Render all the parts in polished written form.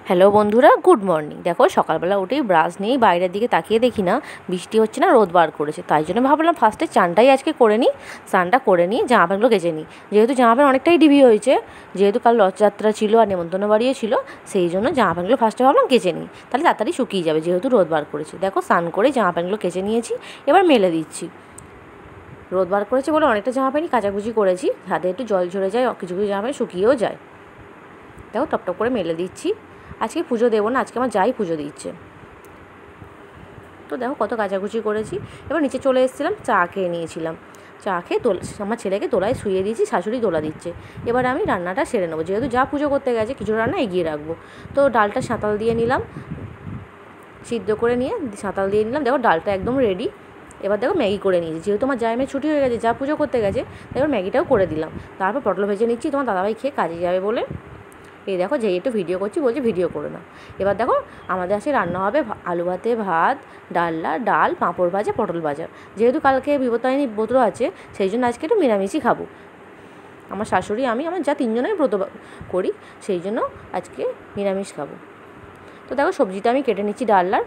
Hello বন্ধুরা, good morning. দেখো সকালবেলা উঠেই ব্রাশ নিয়েই বাইরের দিকে তাকিয়ে দেখি না বৃষ্টি হচ্ছে না, রোদ বার করেছে। তাই জন্য ভাবলাম ফার্স্টে চানটাই আজকে করে নিই। স্নানটা করে নিই, জামা প্যান্টগুলো কেচে নিই। যেহেতু জামা প্যান্ট অনেকটাই ডিবি হয়েছে, যেহেতু কাল রথযাত্রা ছিল আর নেমন্তন্ন বাড়িও ছিল, সেই জন্য জামা প্যান্টগুলো ফার্স্টে ভাবলাম কেচে নিই, তাহলে তাড়াতাড়ি শুকিয়ে যাবে, যেহেতু রোদ বার করেছে। দেখো স্নান করে জামা প্যান্টগুলো কেচে নিয়েছি, এবার মেলে দিচ্ছি। রোদ বার করেছে বলে অনেকটা জামা প্যান্টই কাচাকুচি করেছি, হাতে একটু জল ঝরে যায়, কিছু কিছু জামা প্যান্ট শুকিয়েও যায়। দেখো টপটপ করে মেলে দিচ্ছি। আজকে পুজো দেবো না, আজকে আমার যাই পুজো দিচ্ছে। তো দেখো কত কাচাকুচি করেছি। এবার নিচে চলে এসেছিলাম, চা খেয়ে নিয়েছিলাম। চা খেয়ে আমার ছেলেকে তোলায় শুয়ে দিয়েছি, শাশুড়ি তোলা দিচ্ছে। এবার আমি রান্নাটা সেরে নেবো, যেহেতু যা পুজো করতে গেছে কিছু রান্না এগিয়ে রাখবো। তো ডালটা সাঁতাল দিয়ে নিলাম, সিদ্ধ করে নিয়ে সাঁতাল দিয়ে নিলাম। দেখো ডালটা একদম রেডি। এবার দেখো ম্যাগি করে নিয়েছি, যেহেতু আমার জামাই ছুটি হয়ে গেছে, যা পুজো করতে গেছে, এবার ম্যাগিটাও করে দিলাম। তারপর পটল ভেজে নিচ্ছি, তোমার দাদাভাই খেয়ে কাজে যাবে বলে। এই দেখো যেই একটু ভিডিও করছি, বলছি ভিডিও করে না। এবার দেখো আমাদের আজকে রান্না হবে আলু ভাতে ভাত, ডাল, পাঁপড় ভাজা, পটল ভাজা। যেহেতু কালকে বিপত্তারিণী ব্রত আছে, সেই জন্য আজকে একটু নিরামিষই খাবো। আমার শাশুড়ি, আমি, আমার যা তিনজনের ব্রত করি, সেই জন্য আজকে নিরামিষ খাবো। তো দেখো সবজিটা আমি কেটে নিচ্ছি ডাল্লার।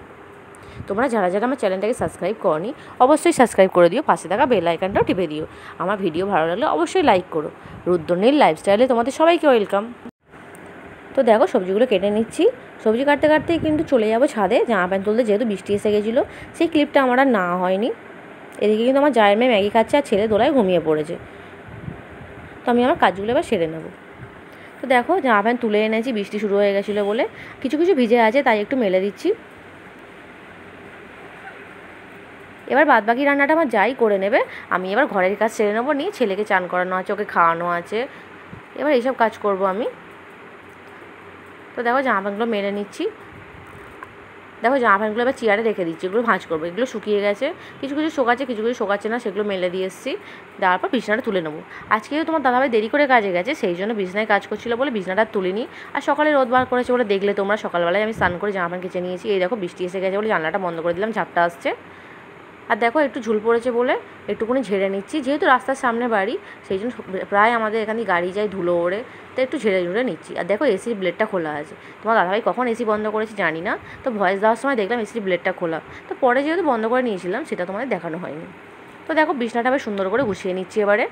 তোমরা যারা যারা আমার চ্যানেলটাকে সাবস্ক্রাইব করনি, অবশ্যই সাবস্ক্রাইব করে দিও, পাশে থাকা বেল আইকনটাও টিপে দিও। আমার ভিডিও ভালো লাগলে অবশ্যই লাইক করো। রুদ্রনীল লাইফস্টাইলে তোমাদের সবাইকে ওয়েলকাম। তো দেখো সবজিগুলো কেটে নিচ্ছি। সবজি কাটতে কাটতেই কিন্তু চলে যাবো ছাদে জামা প্যান্ট তুলতে, যেহেতু বৃষ্টি এসে গেছিলো। সেই ক্লিপটা আমার আর না হয়নি। এদিকে কিন্তু আমার জায়ের মেয়ে ম্যাগি খাচ্ছে আর ছেলে দোলায় ঘুমিয়ে পড়েছে। তো আমি আমার কাজগুলো এবার সেরে নেবো। তো দেখো জামা প্যান্ট তুলে এনেছি, বৃষ্টি শুরু হয়ে গেছিলো বলে। কিছু কিছু ভিজে আছে, তাই একটু মেলে দিচ্ছি। এবার বাদবাকি রান্নাটা আমার যাই করে নেবে, আমি এবার ঘরের কাজ সেরে নেবো। নিয়ে ছেলেকে চান করানো আছে, ওকে খাওয়ানো আছে, এবার এইসব কাজ করব আমি। তো দেখো জামা প্যান্টগুলো মেরে নিচ্ছি। দেখো জামা প্যান্টগুলো এবার চেয়ারে রেখে দিচ্ছি, এগুলো ভাঁজ করবো। এগুলো শুকিয়ে গেছে, কিছু কিছু শোকাচ্ছে, কিছু কিছু শোকাচ্ছে না, সেগুলো মেলে দিয়ে এসেছি। দেওয়ার পর বিছানাটা তুলে নেবো। আজকেও তোমার দাদাভাই দেরি করে কাজে গেছে, সেই জন্য বিছানায় কাজ করছিলো বলে বিছানাটা তুলিনি। আর সকালে রোদ বার করেছে বলে দেখলে তোমরা, সকালবেলায় আমি স্নান করে জামা প্যান্ট কেচে নিয়েছি। এই দেখো বৃষ্টি এসে গেছে বলে জানলাটা বন্ধ করে দিলাম, ঝাপটা আসছে। আর দেখো একটু ঝুল পড়েছে বলে একটুকুনি ঝেড়ে নিচ্ছি, যেহেতু রাস্তার সামনে বাড়ি, সেই জন্য প্রায় আমাদের এখানে গাড়ি যায় ধুলো ওড়ে, তো একটু ঝেড়ে নিচ্ছি। আর দেখো এসির ব্লেডটা খোলা আছে। তোমার দাদাভাই কখন এসি বন্ধ করেছে জানি না, তো ভয়েস দেওয়ার সময় দেখলাম এসির ব্লেডটা খোলা। তো পরে যেহেতু বন্ধ করে নিয়েছিলাম, সেটা তোমাদের দেখানো হয়নি। তো দেখো বিছনাটা বেশ সুন্দর করে গুছিয়ে নিচ্ছি এবারে।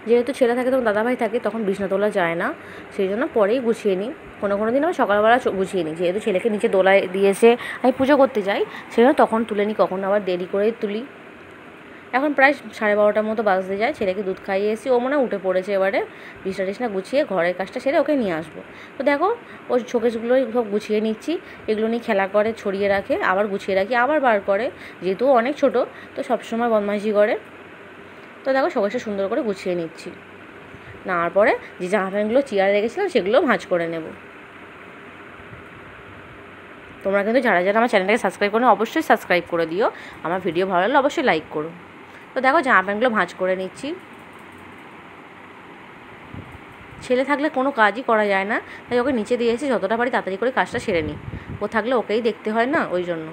যেহেতু ছেলে থাকে তখন দাদাভাই থাকে, তখন বিছনা তোলা যায় না, সেই জন্য পরেই গুছিয়ে নিই। কোনো দিন আমি সকালবেলা গুছিয়ে নিই, যেহেতু ছেলেকে নিচে দোলায় দিয়েছে, আমি পুজো করতে যাই, সেই জন্য তখন তুলে নিই, কখন আবার দেরি করেই তুলি। এখন প্রায় 12:30টার মতো বাজতে যায়, ছেলেকে দুধ খাইয়ে এসেছি, ও মনে হয় উঠে পড়েছে। এবারে বিছনা গুছিয়ে ঘরের কাজটা সেরে ওকে নিয়ে আসবো। তো দেখো ওই শোকেসগুলো সব গুছিয়ে নিচ্ছি, এগুলো নিয়ে খেলা করে, ছড়িয়ে রাখে, আবার গুছিয়ে রাখি, আবার বার করে, যেহেতু অনেক ছোট, তো সবসময় বদমাইশি করে। তো দেখো শোকেসটা সুন্দর করে গুছিয়ে নিচ্ছি। নেওয়ার পরে যে জামা প্যান্টগুলো চেয়ারে রেখেছিলাম, সেগুলো ভাঁজ করে নেব। তোমরা কিন্তু যারা যারা আমার চ্যানেলটাকে সাবস্ক্রাইব করো, অবশ্যই সাবস্ক্রাইব করে দিও। আমার ভিডিও ভালো লাগলে অবশ্যই লাইক করো। তো দেখো জামা প্যান্টগুলো ভাঁজ করে নিচ্ছি। ছেলে থাকলে কোনো কাজই করা যায় না, তাই ওকে নিচে দিয়ে এসে যতটা পারি তাড়াতাড়ি করে কাজটা সেরে নিই। ও থাকলে ওকেই দেখতে হয় না, ওই জন্য।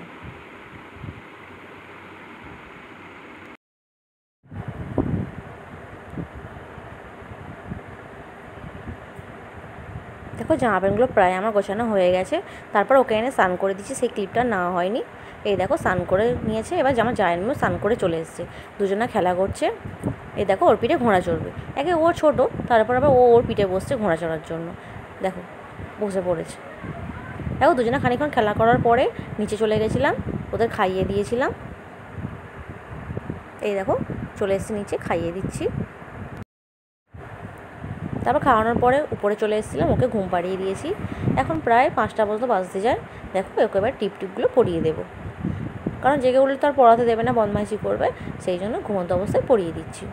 দেখো জামা প্যান্টগুলো প্রায় আমার গোছানো হয়ে গেছে। তারপর ওকে এনে স্নান করে দিচ্ছি, সেই ক্লিপটা নেওয়া হয়নি। এই দেখো স্নান করে নিয়েছে, এবার আমার জায়ের মেয়েও স্নান করে চলে এসেছে, দুজনে খেলা করছে। এই দেখো ওর পিঠে ঘোড়া চড়বে, একে ও ছোটো, তারপর আবার ওর পিঠে বসছে ঘোড়া চড়ার জন্য। দেখো বসে পড়েছে। দেখো দুজনে খানিকক্ষণ খেলা করার পরে নিচে চলে গেছিলাম, ওদের খাইয়ে দিয়েছিলাম। এই দেখো চলে এসেছি নিচে, খাইয়ে দিচ্ছি। তারপর খাওয়ানোর পরে উপরে চলে এসেছিলাম, ওকে ঘুম পাড়িয়ে দিয়েছি। এখন প্রায় 5টা পর্যন্ত বাজতে যায়। দেখো ওকে এবার টিপগুলো পরিয়ে দেবো, কারণ জেগে উঠলে তো আর পড়াতে দেবে না, বদমাইশি করবে, সেই জন্য ঘুমন্ত অবস্থায় পরিয়ে দিচ্ছি।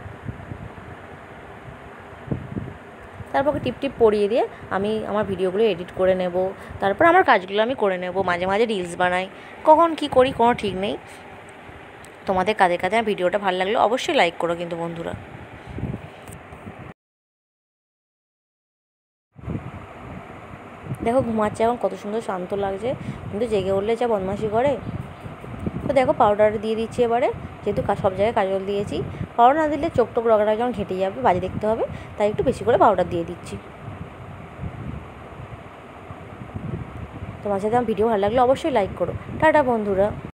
তারপর ওকে টিপ পরিয়ে দিয়ে আমি আমার ভিডিওগুলো এডিট করে নেব। তারপর আমার কাজগুলো আমি করে নেব। মাঝে মাঝে রিলস বানাই, কখন কি করি কোনো ঠিক নেই। তোমাদের কাদের কাদের ভিডিওটা ভালো লাগলে অবশ্যই লাইক করো কিন্তু বন্ধুরা। দেখো ঘুমাচ্ছে এখন, কত সুন্দর শান্ত লাগছে, কিন্তু জেগে উঠলে যা বদমাইশি করে। তো দেখো পাউডার দিয়ে দিচ্ছি এবারে, যেহেতু সব জায়গায় কাজল দিয়েছি। পাউডার না দিলে চোখ টোক রগড়া যেমন ঘেঁটে যাবে, বাজে দেখতে হবে, তাই একটু বেশি করে পাউডার দিয়ে দিচ্ছি। তোমার সাথে আমার ভিডিও ভালো লাগলে অবশ্যই লাইক করো। টাটা বন্ধুরা।